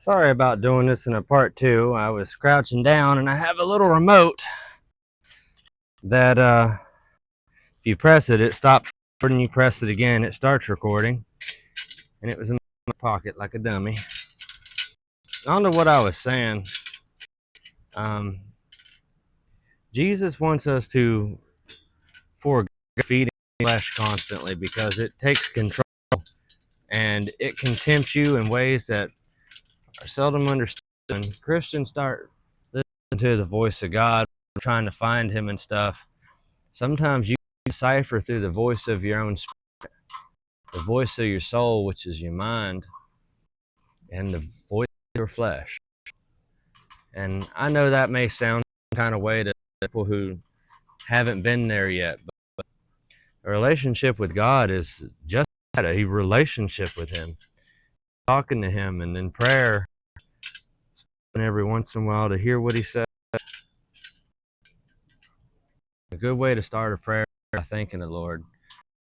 Sorry about doing this in a part two. I was crouching down and I have a little remote that if you press it, it stops recording. You press it again, it starts recording. And it was in my pocket like a dummy. On to what I was saying. Jesus wants us to forego feeding flesh constantly because it takes control and it can tempt you in ways that are seldom understood. When Christians start listening to the voice of God, trying to find Him and stuff, sometimes you decipher through the voice of your own spirit, the voice of your soul, which is your mind, and the voice of your flesh. And I know that may sound kind of way to people who haven't been there yet, but a relationship with God is just that, a relationship with Him, talking to Him, and in prayer, and every once in a while to hear what He says. A good way to start a prayer is thanking the Lord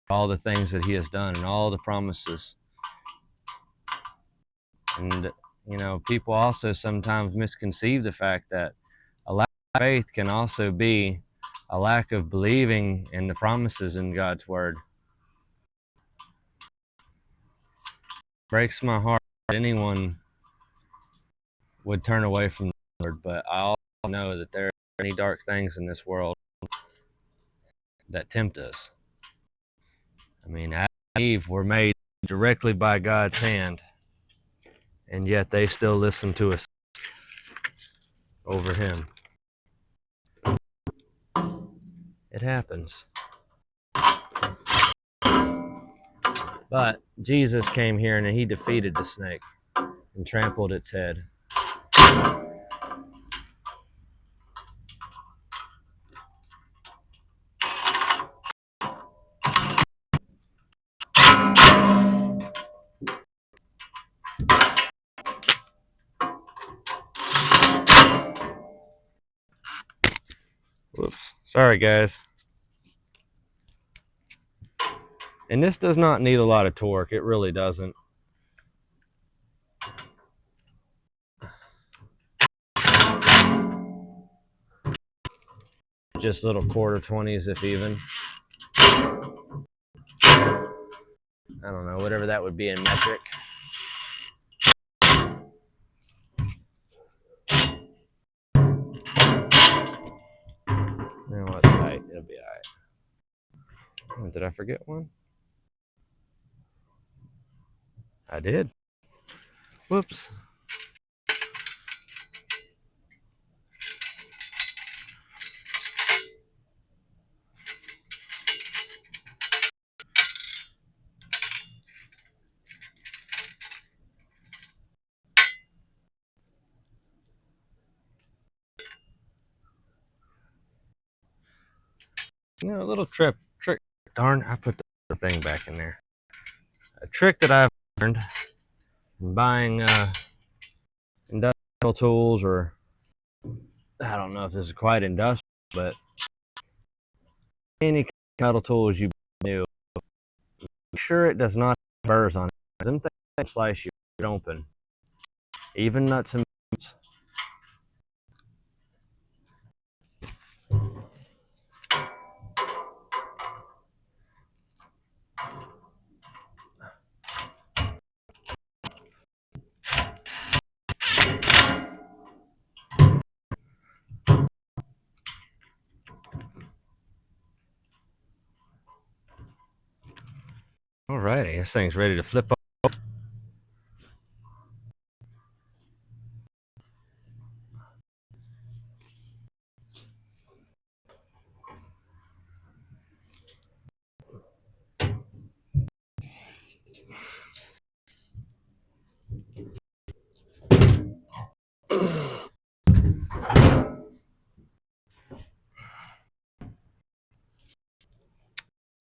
for all the things that He has done and all the promises. And, people also sometimes misconceive the fact that a lack of faith can also be a lack of believing in the promises in God's Word. It breaks my heart that anyone would turn away from the Lord, but I also know that there are many dark things in this world that tempt us. I mean, Adam and Eve were made directly by God's hand, and yet they still listen to us over Him. It happens. But Jesus came here and He defeated the snake and trampled its head. Whoops. Sorry, guys. And this does not need a lot of torque. It really doesn't. Just little quarter 20s, if even. I don't know, whatever that would be in metric. No, it's tight. It'll be alright. Oh, did I forget one? I did. Whoops. A little trick. Darn, I put the thing back in there. A trick that I've learned in buying industrial tools, or I don't know if this is quite industrial, but any metal tools you new, make sure it does not have burrs on it. Them things slice you open. Even nuts and bolts. Alrighty, this thing's ready to flip up.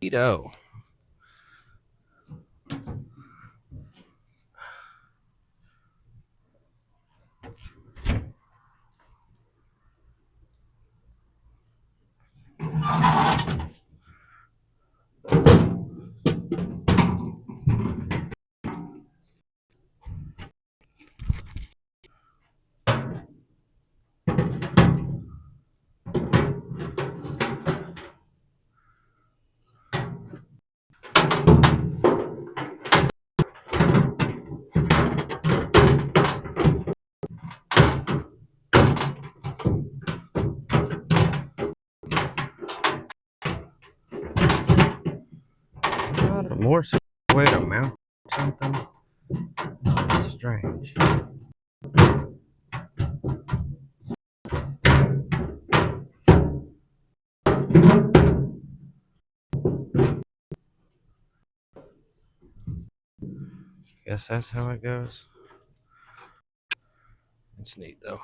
Neato. more way to mount something? That's strange. Guess that's how it goes. It's neat though.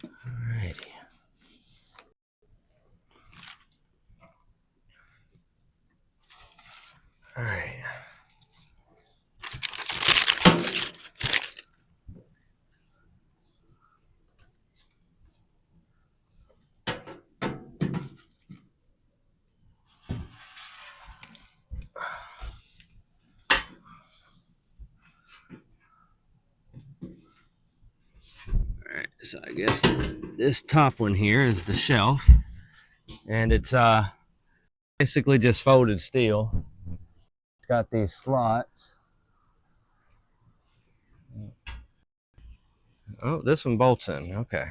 Alrighty. Alright. Alright, so I guess this top one here is the shelf. And it's basically just folded steel. It's got these slots. Oh, this one bolts in. Okay.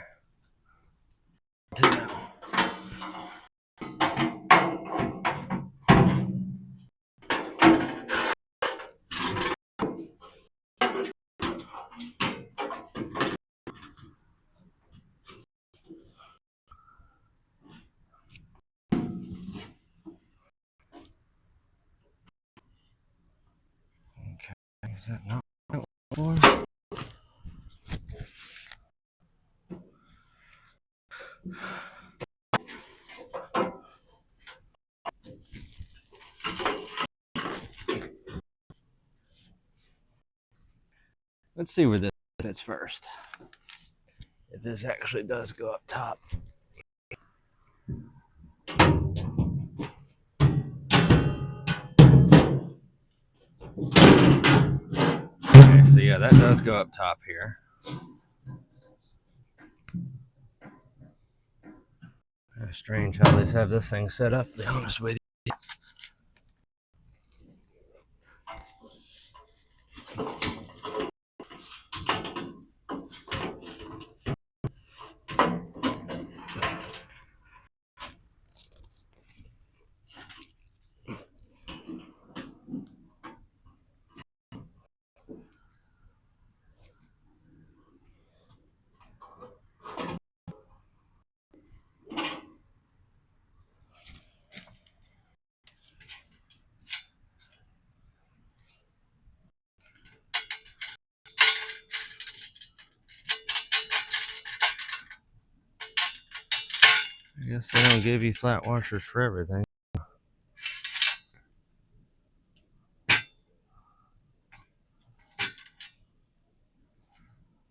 Is that not one? Let's see where this fits first. If this actually does go up top. Okay, so yeah, that does go up top here. Strange how they have this thing set up, to be honest with you. I guess they don't give you flat washers for everything.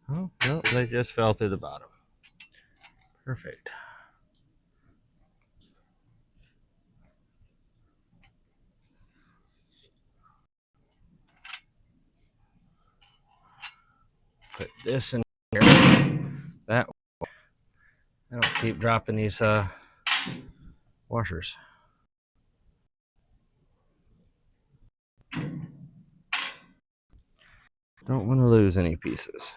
Oh, no, they just fell through the bottom. Perfect. Put this in here. That way. I don't keep dropping these washers. Don't want to lose any pieces.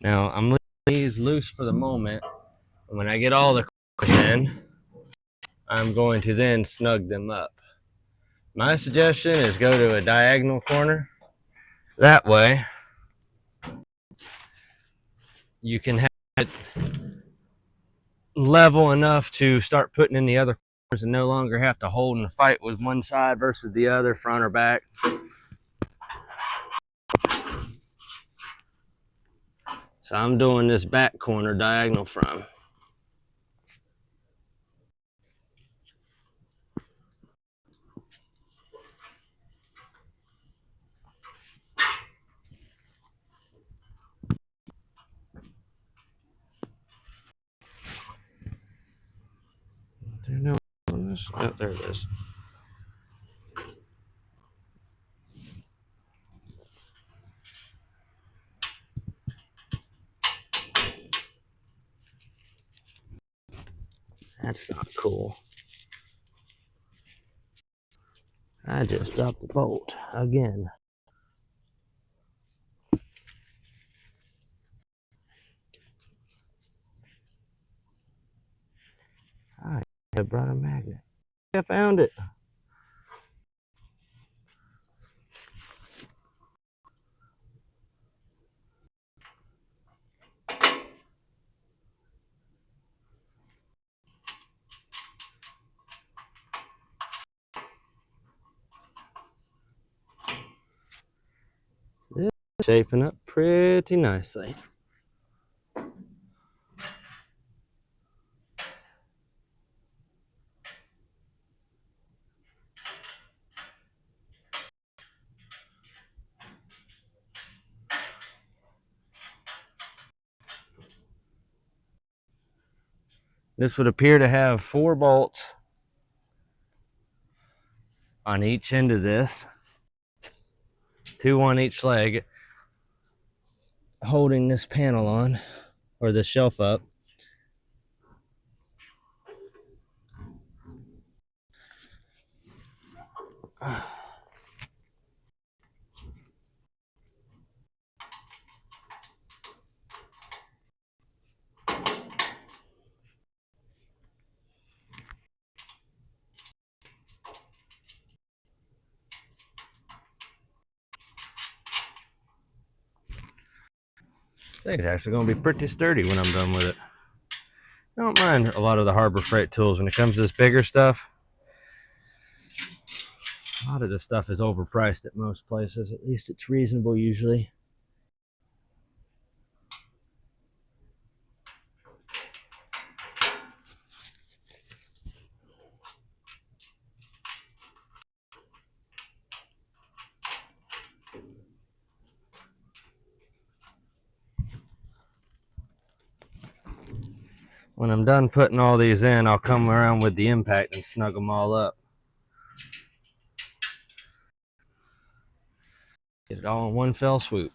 Now, I'm leaving these loose for the moment. And when I get all the in, I'm going to then snug them up. My suggestion is go to a diagonal corner. That way, you can have it level enough to start putting in the other corners and no longer have to hold and fight with one side versus the other, front or back. So I'm doing this back corner diagonal from. Oh, there it is. That's not cool. I just dropped the bolt again. I brought a magnet. I found it. This is shaping up pretty nicely. This would appear to have 4 bolts on each end of this, 2 on each leg, holding this panel on, or the shelf up. I think it's actually going to be pretty sturdy when I'm done with it. I don't mind a lot of the Harbor Freight tools. When it comes to this bigger stuff, a lot of this stuff is overpriced at most places. At least it's reasonable usually. When I'm done putting all these in, I'll come around with the impact and snug them all up. Get it all in one fell swoop.